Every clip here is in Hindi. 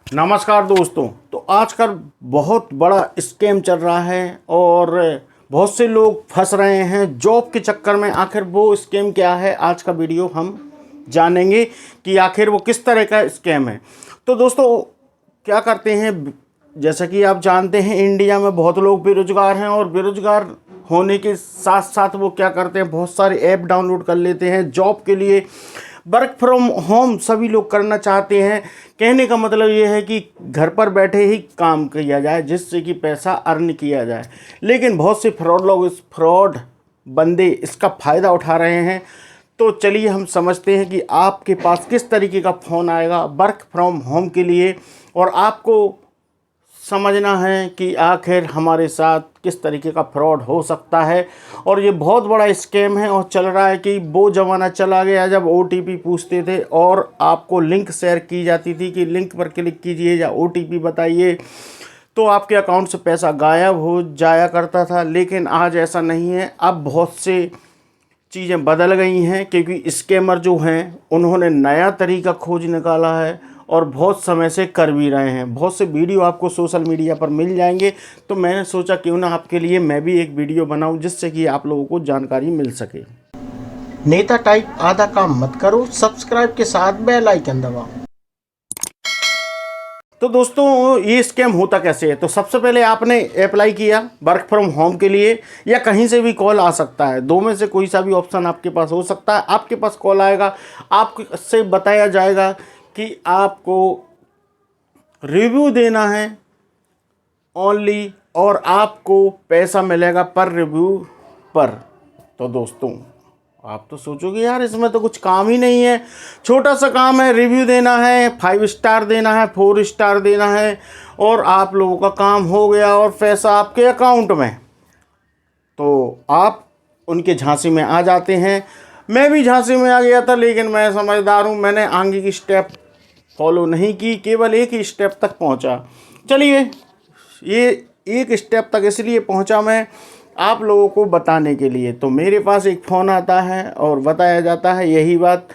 नमस्कार दोस्तों। तो आजकल बहुत बड़ा स्कैम चल रहा है और बहुत से लोग फंस रहे हैं जॉब के चक्कर में। आखिर वो स्कैम क्या है, आज का वीडियो हम जानेंगे कि आखिर वो किस तरह का स्कैम है। तो दोस्तों क्या करते हैं, जैसा कि आप जानते हैं इंडिया में बहुत लोग बेरोजगार हैं और बेरोजगार होने के साथ साथ वो क्या करते हैं, बहुत सारे ऐप डाउनलोड कर लेते हैं जॉब के लिए। वर्क फ्रॉम होम सभी लोग करना चाहते हैं। कहने का मतलब ये है कि घर पर बैठे ही काम किया जाए जिससे कि पैसा अर्न किया जाए। लेकिन बहुत से फ्रॉड लोग, इस फ्रॉड बंदे इसका फ़ायदा उठा रहे हैं। तो चलिए हम समझते हैं कि आपके पास किस तरीके का फ़ोन आएगा वर्क फ्रॉम होम के लिए, और आपको समझना है कि आखिर हमारे साथ किस तरीके का फ्रॉड हो सकता है। और ये बहुत बड़ा स्कैम है और चल रहा है कि वो ज़माना चला गया जब OTP पूछते थे और आपको लिंक शेयर की जाती थी कि लिंक पर क्लिक कीजिए या OTP बताइए, तो आपके अकाउंट से पैसा गायब हो जाया करता था। लेकिन आज ऐसा नहीं है, अब बहुत से चीज़ें बदल गई हैं क्योंकि स्कैमर जो हैं उन्होंने नया तरीका खोज निकाला है और बहुत समय से कर भी रहे हैं। बहुत से वीडियो आपको सोशल मीडिया पर मिल जाएंगे, तो मैंने सोचा क्यों ना आपके लिए मैं भी एक वीडियो बनाऊं जिससे कि आप लोगों को जानकारी मिल सके। नेता टाइप आधा काम मत करो, सब्सक्राइब के साथ बेल आइकन दबाओ। तो दोस्तों ये स्कैम होता कैसे है, तो सबसे पहले आपने अप्लाई किया वर्क फ्रॉम होम के लिए, या कहीं से भी कॉल आ सकता है, दो में से कोई सा भी ऑप्शन आपके पास हो सकता है। आपके पास कॉल आएगा, आपसे बताया जाएगा कि आपको रिव्यू देना है ओनली, और आपको पैसा मिलेगा पर रिव्यू पर। तो दोस्तों आप तो सोचोगे यार इसमें तो कुछ काम ही नहीं है, छोटा सा काम है, रिव्यू देना है, 5 स्टार देना है, 4 स्टार देना है और आप लोगों का काम हो गया और पैसा आपके अकाउंट में। तो आप उनके झांसे में आ जाते हैं। मैं भी झांसे में आ गया था, लेकिन मैं समझदार हूँ, मैंने आगे की स्टेप फॉलो नहीं की, केवल एक ही स्टेप तक पहुँचा। चलिए, ये एक स्टेप तक इसलिए पहुँचा मैं आप लोगों को बताने के लिए। तो मेरे पास एक फ़ोन आता है और बताया जाता है यही बात।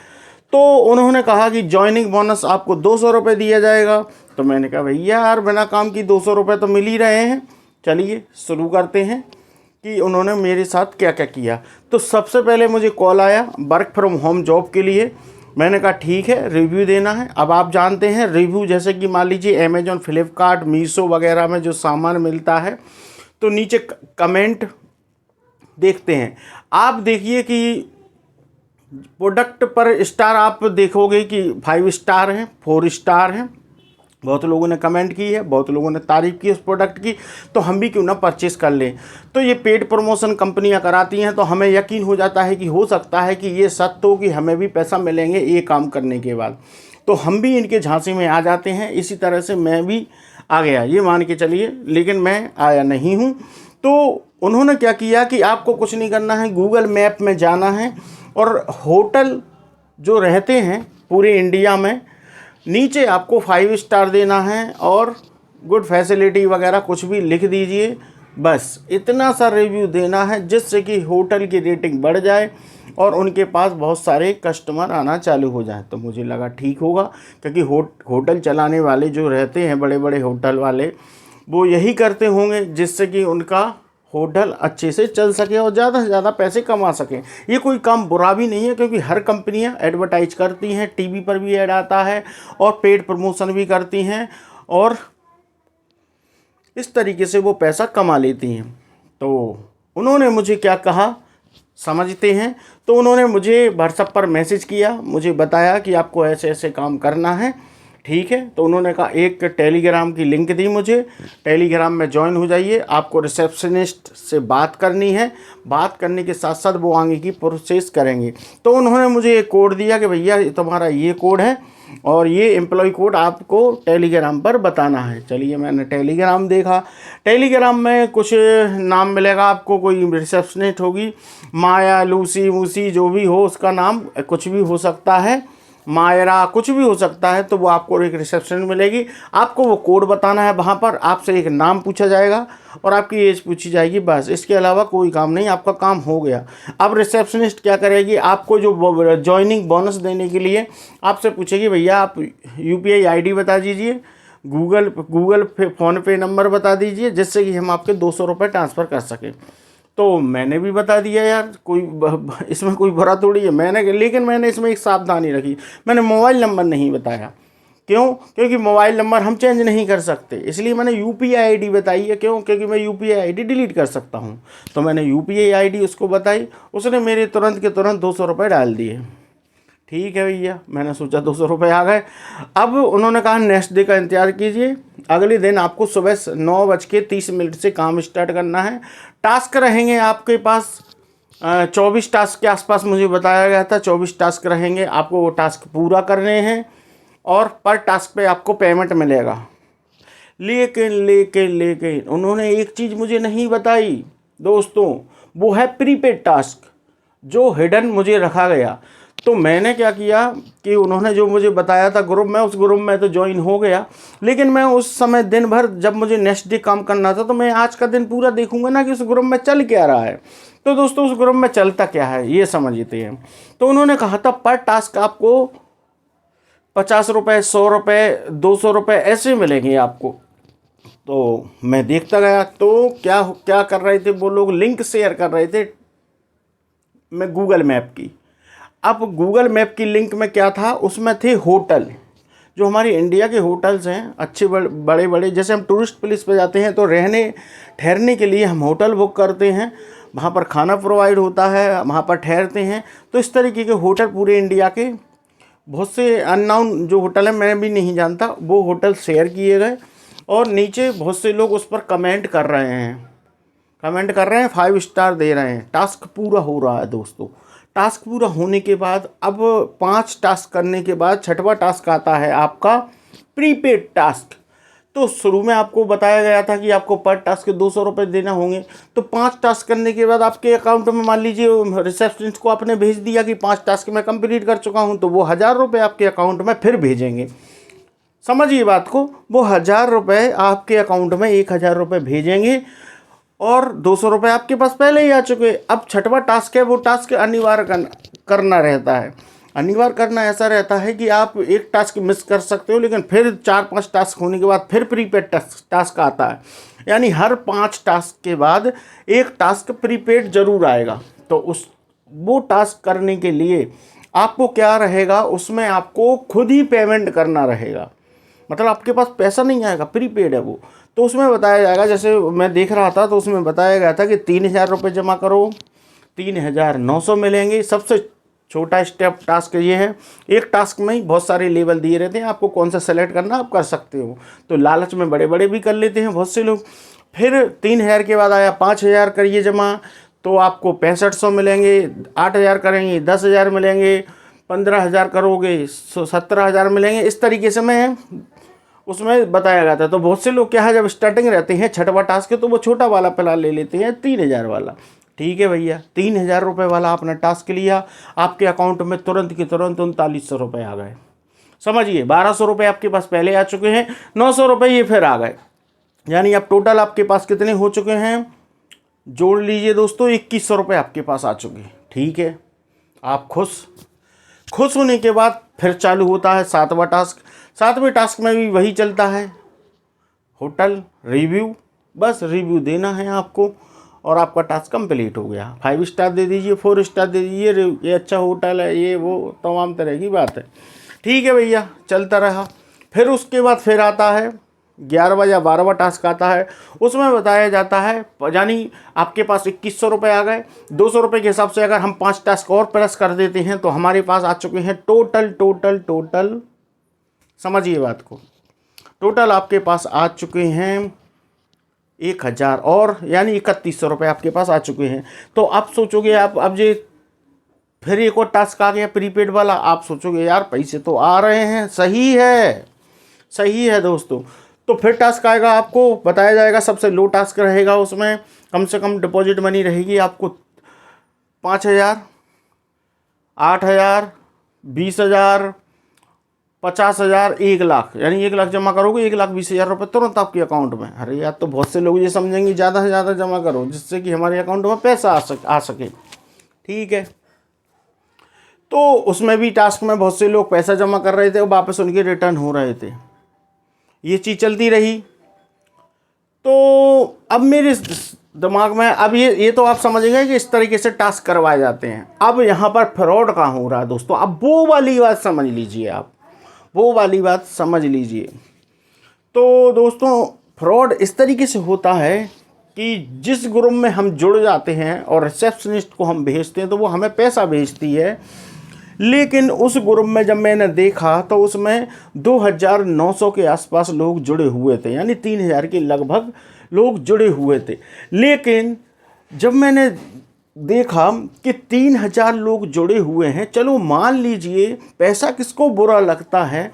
तो उन्होंने कहा कि जॉइनिंग बोनस आपको 200 रुपये दिया जाएगा। तो मैंने कहा भैया यार बिना काम की 200 रुपये तो मिल ही रहे हैं। चलिए शुरू करते हैं कि उन्होंने मेरे साथ क्या क्या किया। तो सबसे पहले मुझे कॉल आया वर्क फ्रॉम होम जॉब के लिए। मैंने कहा ठीक है, रिव्यू देना है। अब आप जानते हैं रिव्यू, जैसे कि मान लीजिए अमेजॉन, फ्लिपकार्ट, मीशो वगैरह में जो सामान मिलता है तो नीचे कमेंट देखते हैं। आप देखिए कि प्रोडक्ट पर स्टार आप देखोगे कि 5 स्टार हैं, 4 स्टार हैं। बहुत लोगों ने कमेंट की है, बहुत लोगों ने तारीफ़ की उस प्रोडक्ट की, तो हम भी क्यों ना परचेज़ कर लें। तो ये पेड प्रमोशन कंपनियां कराती हैं, तो हमें यकीन हो जाता है कि हो सकता है कि ये सत्य हो कि हमें भी पैसा मिलेंगे ये काम करने के बाद। तो हम भी इनके झांसे में आ जाते हैं। इसी तरह से मैं भी आ गया, ये मान के चलिए, लेकिन मैं आया नहीं हूँ। तो उन्होंने क्या किया कि आपको कुछ नहीं करना है, गूगल मैप में जाना है और होटल जो रहते हैं पूरे इंडिया में, नीचे आपको 5 स्टार देना है और गुड फैसिलिटी वगैरह कुछ भी लिख दीजिए। बस इतना सा रिव्यू देना है जिससे कि होटल की रेटिंग बढ़ जाए और उनके पास बहुत सारे कस्टमर आना चालू हो जाए। तो मुझे लगा ठीक होगा, क्योंकि होटल चलाने वाले जो रहते हैं, बड़े बड़े होटल वाले, वो यही करते होंगे जिससे कि उनका होटल अच्छे से चल सके और ज़्यादा से ज़्यादा पैसे कमा सकें। ये कोई काम बुरा भी नहीं है, क्योंकि हर कंपनियां एडवर्टाइज करती हैं, टीवी पर भी ऐड आता है और पेड प्रमोशन भी करती हैं और इस तरीके से वो पैसा कमा लेती हैं। तो उन्होंने मुझे क्या कहा समझते हैं। तो उन्होंने मुझे व्हाट्सएप पर मैसेज किया, मुझे बताया कि आपको ऐसे ऐसे काम करना है। ठीक है, तो उन्होंने कहा एक टेलीग्राम की लिंक दी मुझे, टेलीग्राम में ज्वाइन हो जाइए, आपको रिसेप्शनिस्ट से बात करनी है, बात करने के साथ साथ वो आगे की प्रोसेस करेंगे। तो उन्होंने मुझे एक कोड दिया कि भैया तुम्हारा ये कोड है और ये एम्प्लॉय कोड आपको टेलीग्राम पर बताना है। चलिए मैंने टेलीग्राम देखा, टेलीग्राम में कुछ नाम मिलेगा आपको, कोई रिसेप्शनिस्ट होगी, माया, लूसी वूसी जो भी हो, उसका नाम कुछ भी हो सकता है, मायरा कुछ भी हो सकता है। तो वो आपको एक रिसेप्शन मिलेगी, आपको वो कोड बताना है, वहाँ पर आपसे एक नाम पूछा जाएगा और आपकी एज पूछी जाएगी, बस इसके अलावा कोई काम नहीं, आपका काम हो गया। अब रिसेप्शनिस्ट क्या करेगी, आपको जो ज्वाइनिंग बोनस देने के लिए आपसे पूछेगी भैया आप UPI ID बता दीजिए, गूगल पे फ़ोन पे नंबर बता दीजिए, जिससे कि हम आपके 200 रुपये ट्रांसफ़र कर सकें। तो मैंने भी बता दिया यार, इसमें कोई बुरा थोड़ी है। लेकिन मैंने इसमें एक सावधानी रखी, मैंने मोबाइल नंबर नहीं बताया। क्यों? क्योंकि मोबाइल नंबर हम चेंज नहीं कर सकते, इसलिए मैंने यूपीआई आईडी बताई है। क्यों? क्योंकि मैं यूपीआई आईडी डिलीट कर सकता हूँ। तो मैंने यूपीआई आईडी उसको बताई, उसने मेरे तुरंत के तुरंत 200 रुपये डाल दिए। ठीक है भैया, मैंने सोचा 200 रुपये आ गए। अब उन्होंने कहा नेक्स्ट डे का इंतज़ार कीजिए, अगले दिन आपको सुबह 9:30 से काम स्टार्ट करना है। टास्क रहेंगे आपके पास 24 टास्क के आसपास मुझे बताया गया था। 24 टास्क रहेंगे, आपको वो टास्क पूरा करने हैं और पर टास्क पे आपको पेमेंट मिलेगा। लेकिन उन्होंने एक चीज़ मुझे नहीं बताई दोस्तों, वो है प्रीपेड टास्क, जो हिडन मुझे रखा गया। तो मैंने क्या किया कि उन्होंने जो मुझे बताया था ग्रुप में, उस ग्रुप में तो ज्वाइन हो गया। लेकिन मैं उस समय दिन भर, जब मुझे नेक्स्ट डे काम करना था, तो मैं आज का दिन पूरा देखूंगा ना कि उस ग्रुप में चल क्या रहा है। तो दोस्तों उस ग्रुप में चलता क्या है ये समझते हैं। तो उन्होंने कहा था पर टास्क आपको 50 रुपये, 100 रुपये, 200 रुपये ऐसे मिलेंगे आपको। तो मैं देखता गया, तो क्या क्या कर रहे थे वो लोग, लिंक शेयर कर रहे थे मैं गूगल मैप की। अब गूगल मैप की लिंक में क्या था, उसमें थे होटल, जो हमारी इंडिया के होटल्स हैं अच्छे बड़े बड़े। जैसे हम टूरिस्ट प्लेस पे जाते हैं तो ठहरने के लिए हम होटल बुक करते हैं, वहाँ पर खाना प्रोवाइड होता है, वहाँ पर ठहरते हैं। तो इस तरीके के होटल पूरे इंडिया के बहुत से अननोन जो होटल है, मैं भी नहीं जानता, वो होटल शेयर किए गए। और नीचे बहुत से लोग उस पर कमेंट कर रहे हैं, 5 स्टार दे रहे हैं। टास्क पूरा हो रहा है दोस्तों। टास्क पूरा होने के बाद अब 5 टास्क करने के बाद 6वां टास्क आता है आपका प्रीपेड टास्क। तो शुरू में आपको बताया गया था कि आपको पर टास्क के 200 रुपये देना होंगे। तो 5 टास्क करने के बाद आपके अकाउंट में, मान लीजिए रिसेप्शनिस्ट को आपने भेज दिया कि 5 टास्क मैं कंप्लीट कर चुका हूं, तो वो 1000 रुपये आपके अकाउंट में फिर भेजेंगे। समझिए बात को, वो 1000 रुपये आपके अकाउंट में 1000 रुपये भेजेंगे और 200 रुपये आपके पास पहले ही आ चुके। अब 6वां टास्क है, वो टास्क अनिवार्य करना रहता है। अनिवार्य करना ऐसा रहता है कि आप एक टास्क मिस कर सकते हो, लेकिन फिर 4-5 टास्क होने के बाद फिर प्रीपेड टास्क आता है। यानी हर 5 टास्क के बाद एक टास्क प्रीपेड जरूर आएगा। तो वो टास्क करने के लिए आपको क्या रहेगा, उसमें आपको खुद ही पेमेंट करना रहेगा। मतलब आपके पास पैसा नहीं आएगा, प्रीपेड है वो। तो उसमें बताया जाएगा, जैसे मैं देख रहा था तो उसमें बताया गया था कि 3000 रुपये जमा करो, 3900 मिलेंगे। सबसे छोटा स्टेप टास्क ये है, एक टास्क में ही बहुत सारे लेवल दिए रहते हैं, आपको कौन सा सेलेक्ट करना आप कर सकते हो। तो लालच में बड़े बड़े भी कर लेते हैं बहुत से लोग। फिर 3000 के बाद आया 5000 करिए जमा, तो आपको 6500 मिलेंगे। 8000 करेंगे 10,000 मिलेंगे। 15,000 करोगे 17,000 मिलेंगे। इस तरीके से मैं उसमें बताया गया था। तो बहुत से लोग क्या है, जब स्टार्टिंग रहते हैं 6वां टास्क तो वो छोटा वाला प्लान ले लेते हैं, 3000 वाला। ठीक है भैया, 3000 रुपये वाला आपने टास्क लिया, आपके अकाउंट में तुरंत के तुरंत 3900 रुपये आ गए। समझिए 1200 रुपये आपके पास पहले आ चुके हैं, 900 रुपये ये फिर आ गए। यानी अब टोटल आपके पास कितने हो चुके हैं, जोड़ लीजिए दोस्तों, 2100 रुपये आपके पास आ चुके हैं। ठीक है, आप खुश होने के बाद फिर चालू होता है 7वां टास्क। 7वें टास्क में भी वही चलता है, होटल रिव्यू। बस रिव्यू देना है आपको और आपका टास्क कंप्लीट हो गया। 5 स्टार दे दीजिए, 4 स्टार दे दीजिए, ये अच्छा होटल है, ये वो तमाम तरह की बात है। ठीक है भैया, चलता रहा। फिर उसके बाद फिर आता है 11वां या 12वां टास्क आता है। उसमें बताया जाता है, यानी आपके पास 2100 रुपये आ गए। 200 रुपये के हिसाब से अगर हम 5 टास्क और प्लस कर देते हैं तो हमारे पास आ चुके हैं टोटल, समझिए बात को, टोटल आपके पास आ चुके हैं 1000 और, यानी 3100 रुपये आपके पास आ चुके हैं। तो आप सोचोगे, आप अब ये फिर एक और टास्क आ गया प्रीपेड वाला, आप सोचोगे यार पैसे तो आ रहे हैं। सही है दोस्तों। तो फिर टास्क आएगा, आपको बताया जाएगा सबसे लो टास्क रहेगा, उसमें कम से कम डिपॉजिट मनी रहेगी आपको 5000, 8000, 20000, 50,000, 1,00,000। यानी 1,00,000 जमा करोगे, 1,20,000 रुपये तुरंत आपके अकाउंट में। अरे यार, तो बहुत से लोग ये समझेंगे ज़्यादा से ज़्यादा जमा करो, जिससे कि हमारे अकाउंट में पैसा आ सके। ठीक है, तो उसमें भी टास्क में बहुत से लोग पैसा जमा कर रहे थे और वापस उनके रिटर्न हो रहे थे। ये चीज़ चलती रही। तो अब मेरे दिमाग में अब ये तो आप समझ गए कि इस तरीके से टास्क करवाए जाते हैं। अब यहाँ पर फ्रॉड कहाँ हो रहा है दोस्तों, अब वो वाली बात समझ लीजिए, आप वो वाली बात समझ लीजिए। तो दोस्तों फ्रॉड इस तरीके से होता है कि जिस ग्रुप में हम जुड़ जाते हैं और रिसेप्शनिस्ट को हम भेजते हैं तो वो हमें पैसा भेजती है, लेकिन उस ग्रुप में जब मैंने देखा तो उसमें 2900 के आसपास लोग जुड़े हुए थे, यानी 3000 के लगभग लोग जुड़े हुए थे। लेकिन जब मैंने देखा कि 3000 लोग जुड़े हुए हैं, चलो मान लीजिए पैसा किसको बुरा लगता है,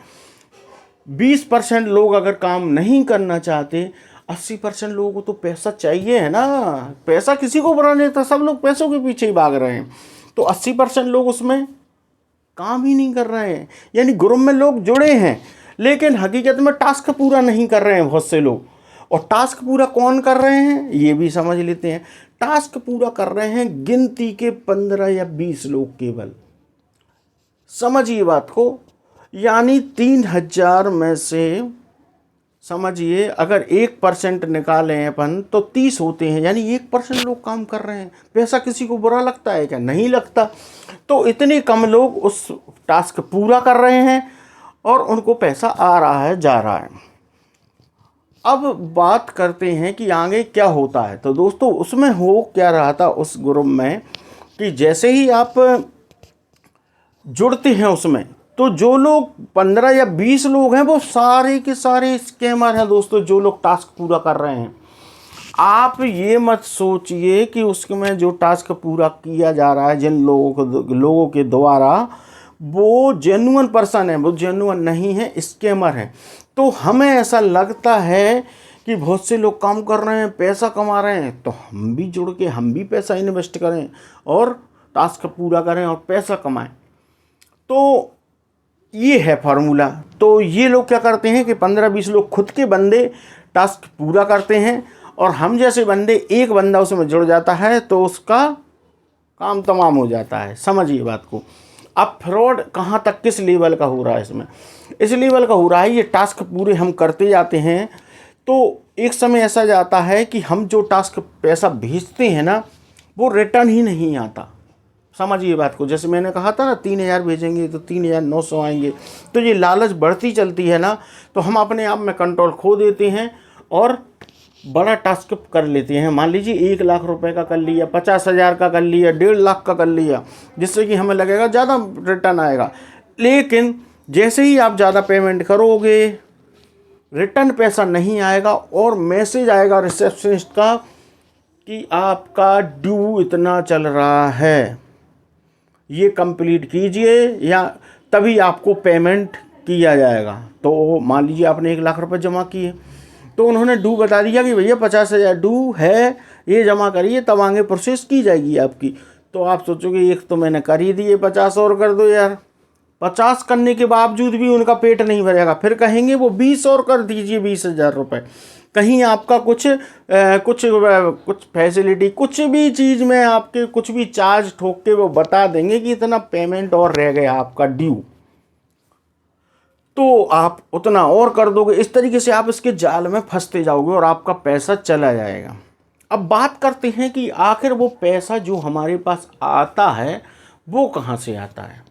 20% लोग अगर काम नहीं करना चाहते, 80% लोगों को तो पैसा चाहिए है ना। पैसा किसी को बुरा नहीं लगता, सब लोग पैसों के पीछे ही भाग रहे हैं। तो 80% लोग उसमें काम ही नहीं कर रहे हैं, यानी ग्रुप में लोग जुड़े हैं लेकिन हकीकत में टास्क पूरा नहीं कर रहे हैं बहुत से लोग। और टास्क पूरा कौन कर रहे हैं ये भी समझ लेते हैं। टास्क पूरा कर रहे हैं गिनती के 15 या 20 लोग केवल, समझिए बात को। यानी 3000 में से समझिए अगर 1% निकालें अपन तो 30 होते हैं, यानी 1% लोग काम कर रहे हैं। पैसा किसी को बुरा लगता है क्या? नहीं लगता। तो इतने कम लोग उस टास्क पूरा कर रहे हैं और उनको पैसा आ रहा है, जा रहा है। अब बात करते हैं कि आगे क्या होता है। तो दोस्तों उसमें हो क्या रहा था उस ग्रुप में कि जैसे ही आप जुड़ते हैं उसमें, तो जो लोग 15 या 20 लोग हैं वो सारे के सारे स्कैमर हैं दोस्तों, जो लोग टास्क पूरा कर रहे हैं। आप ये मत सोचिए कि उसमें जो टास्क पूरा किया जा रहा है जिन लोगों के द्वारा वो जेन्युइन पर्सन है, वो जेन्युइन नहीं है, स्कैमर है। तो हमें ऐसा लगता है कि बहुत से लोग काम कर रहे हैं, पैसा कमा रहे हैं, तो हम भी जुड़ के हम भी पैसा इन्वेस्ट करें और टास्क पूरा करें और पैसा कमाएं। तो ये है फार्मूला। तो ये लोग क्या करते हैं कि 15-20 लोग खुद के बंदे टास्क पूरा करते हैं और हम जैसे बंदे, एक बंदा उसमें जुड़ जाता है तो उसका काम तमाम हो जाता है। समझिए बात को। अब फ्रॉड कहाँ तक किस लेवल का हो रहा है इसमें, इस लेवल का हो रहा है, ये टास्क पूरे हम करते जाते हैं तो एक समय ऐसा जाता है कि हम जो टास्क पैसा भेजते हैं ना वो रिटर्न ही नहीं आता। समझिए बात को। जैसे मैंने कहा था ना 3000 भेजेंगे तो 3900 आएंगे, तो ये लालच बढ़ती चलती है ना, तो हम अपने आप में कंट्रोल खो देते हैं और बड़ा टास्क कर लेते हैं। मान लीजिए 1 लाख रुपए का कर लिया, 50,000 का कर लिया, 1.5 लाख का कर लिया, जिससे कि हमें लगेगा ज़्यादा रिटर्न आएगा। लेकिन जैसे ही आप ज़्यादा पेमेंट करोगे रिटर्न पैसा नहीं आएगा और मैसेज आएगा रिसेप्शनिस्ट का कि आपका ड्यू इतना चल रहा है, ये कंप्लीट कीजिए या तभी आपको पेमेंट किया जाएगा। तो मान लीजिए आपने 1 लाख रुपए जमा किए तो उन्होंने ड्यू बता दिया कि भैया 50,000 ड्यू है, ये जमा करिए तब आगे प्रोसेस की जाएगी आपकी। तो आप सोचोगे एक तो मैंने कर ही दिए, 50 और कर दो यार। 50 करने के बावजूद भी उनका पेट नहीं भरेगा, फिर कहेंगे वो 20 और कर दीजिए, 20,000 रुपये। कहीं आपका कुछ फैसिलिटी, कुछ भी चीज़ में आपके कुछ भी चार्ज ठोक के वो बता देंगे कि इतना पेमेंट और रह गया आपका ड्यू, तो आप उतना और कर दोगे। इस तरीके से आप इसके जाल में फंसते जाओगे और आपका पैसा चला जाएगा। अब बात करते हैं कि आखिर वो पैसा जो हमारे पास आता है वो कहाँ से आता है।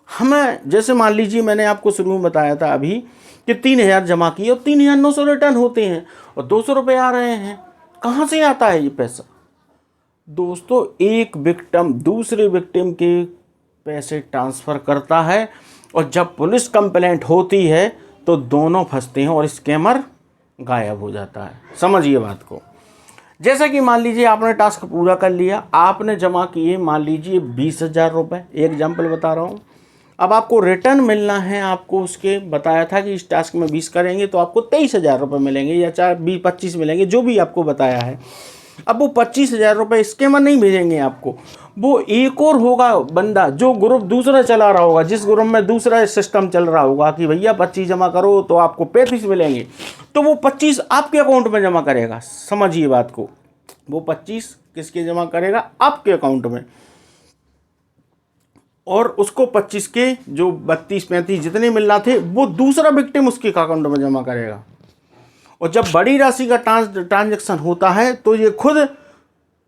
हमें जैसे मान लीजिए मैंने आपको शुरू में बताया था अभी कि 3000 जमा किए और 3900 रिटर्न होते हैं और 200 रुपये आ रहे हैं। कहाँ से आता है ये पैसा? दोस्तों एक विक्टिम दूसरे विक्टिम के पैसे ट्रांसफ़र करता है और जब पुलिस कंप्लेंट होती है तो दोनों फंसते हैं और स्कैमर गायब हो जाता है। समझिए बात को। जैसा कि मान लीजिए आपने टास्क पूरा कर लिया, आपने जमा किए मान लीजिए 20,000 रुपये, एक एग्जाम्पल बता रहा हूँ। अब आपको रिटर्न मिलना है, आपको उसके बताया था कि इस टास्क में 20 करेंगे तो आपको 23,000 रुपये मिलेंगे या 25 मिलेंगे, जो भी आपको बताया है। अब वो 25,000 रुपये स्कैमर नहीं भेजेंगे आपको, वो एक और होगा बंदा जो ग्रुप दूसरा चला रहा होगा, जिस ग्रुप में दूसरा सिस्टम चल रहा होगा कि भैया 25 जमा करो तो आपको 35 मिलेंगे, तो वो 25 आपके अकाउंट में जमा करेगा। समझिए बात को। वो 25 किसके जमा करेगा? आपके अकाउंट में। और उसको 25 के जो 32-35 जितने मिल रहा थे वो दूसरा विक्टिम उसके अकाउंट में जमा करेगा। और जब बड़ी राशि का ट्रांजैक्शन होता है तो ये खुद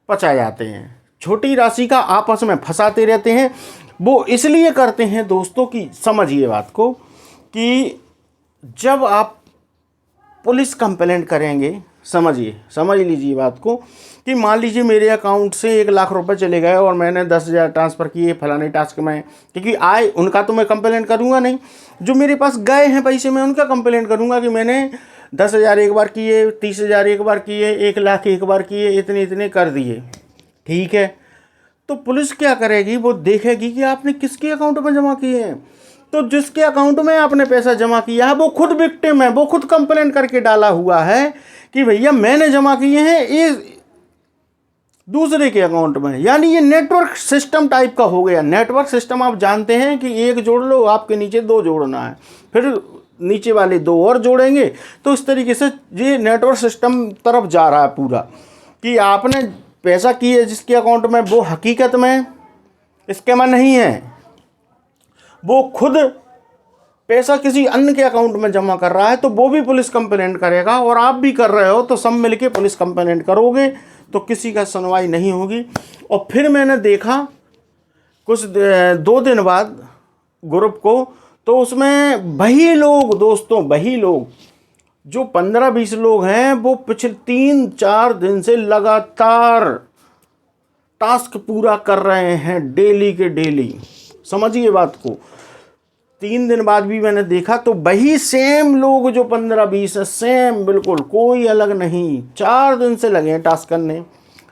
पचा जाते हैं, छोटी राशि का आपस में फंसाते रहते हैं। वो इसलिए करते हैं दोस्तों कि समझिए बात को, कि जब आप पुलिस कंप्लेंट करेंगे, समझ लीजिए बात को, कि मान लीजिए मेरे अकाउंट से 1 लाख रुपए चले गए और मैंने 10,000 ट्रांसफ़र किए फलाने टास्क में, क्योंकि आए उनका तो मैं कंप्लेंट करूँगा नहीं, जो मेरे पास गए हैं पैसे मैं उनका कंप्लेंट करूँगा कि मैंने 10,000 एक बार किए, 30,000 एक बार किए, 1 लाख एक बार किए, इतने इतने कर दिए। ठीक है, तो पुलिस क्या करेगी, वो देखेगी कि आपने किसके अकाउंट में जमा किए हैं। तो जिसके अकाउंट में आपने पैसा जमा किया है वो खुद विक्टिम है, वो खुद कंप्लेंट करके डाला हुआ है कि भैया मैंने जमा किए हैं ये दूसरे के अकाउंट में। यानी ये नेटवर्क सिस्टम टाइप का हो गया। नेटवर्क सिस्टम आप जानते हैं कि एक जोड़ लो, आपके नीचे 2 जोड़ना है, फिर नीचे वाले 2 और जोड़ेंगे। तो इस तरीके से ये नेटवर्क सिस्टम तरफ जा रहा है पूरा, कि आपने पैसा किए जिसके अकाउंट में वो हकीकत में स्कैमर नहीं है, वो खुद पैसा किसी अन्य के अकाउंट में जमा कर रहा है, तो वो भी पुलिस कंप्लेंट करेगा। और आप भी कर रहे हो तो सब मिलके पुलिस कंप्लेंट करोगे तो किसी का सुनवाई नहीं होगी। और फिर मैंने देखा कुछ 2 दिन बाद ग्रुप को, तो उसमें वही लोग दोस्तों, वही लोग जो 15-20 लोग हैं वो पिछले 3-4 दिन से लगातार टास्क पूरा कर रहे हैं, डेली के डेली। समझिए बात को। 3 दिन बाद भी मैंने देखा तो वही सेम लोग जो 15-20 है, सेम बिल्कुल, कोई अलग नहीं। 4 दिन से लगे हैं टास्क करने।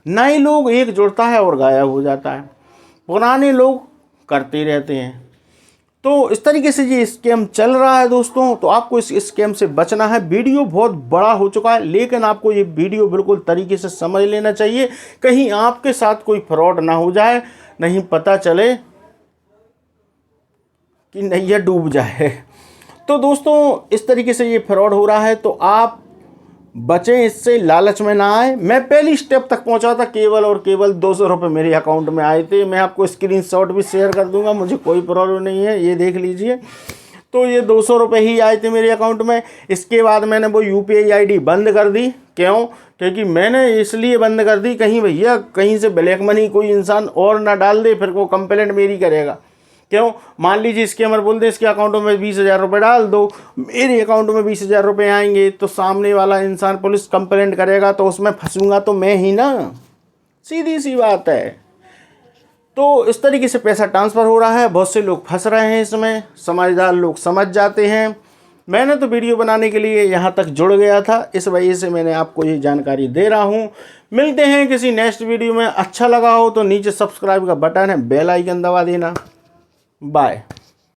नए लोग एक जुड़ता है और गायब हो जाता है, पुराने लोग करते रहते हैं। तो इस तरीके से ये स्कैम चल रहा है दोस्तों। तो आपको इस स्कैम से बचना है। वीडियो बहुत बड़ा हो चुका है, लेकिन आपको ये वीडियो बिल्कुल तरीके से समझ लेना चाहिए, कहीं आपके साथ कोई फ्रॉड ना हो जाए, नहीं पता चले कि नैया डूब जाए। तो दोस्तों इस तरीके से ये फ्रॉड हो रहा है, तो आप बचें इससे, लालच में ना आए। मैं पहली स्टेप तक पहुंचा था, केवल और केवल 200 रुपये मेरे अकाउंट में आए थे। मैं आपको स्क्रीनशॉट भी शेयर कर दूंगा, मुझे कोई प्रॉब्लम नहीं है, ये देख लीजिए। तो ये 200 रुपये ही आए थे मेरे अकाउंट में। इसके बाद मैंने वो UPI ID बंद कर दी। क्यों? क्योंकि मैंने इसलिए बंद कर दी, कहीं भैया कहीं से ब्लैक मनी कोई इंसान और ना डाल दे, फिर वो कंप्लेंट मेरी करेगा। क्यों? मान लीजिए स्कैमर बोल दे इसके अकाउंट में 20,000 रुपये डाल दो, मेरे अकाउंट में 20,000 रुपये आएंगे, तो सामने वाला इंसान पुलिस कंप्लेंट करेगा, तो उसमें फंसूंगा तो मैं ही ना। सीधी सी बात है। तो इस तरीके से पैसा ट्रांसफ़र हो रहा है। बहुत से लोग फंस रहे हैं इसमें, समझदार लोग समझ जाते हैं। मैंने तो वीडियो बनाने के लिए यहाँ तक जुड़ गया था, इस वजह से मैंने आपको ये जानकारी दे रहा हूँ। मिलते हैं किसी नेक्स्ट वीडियो में। अच्छा लगा हो तो नीचे सब्सक्राइब का बटन है, बेल आइकन दबा देना। बाय।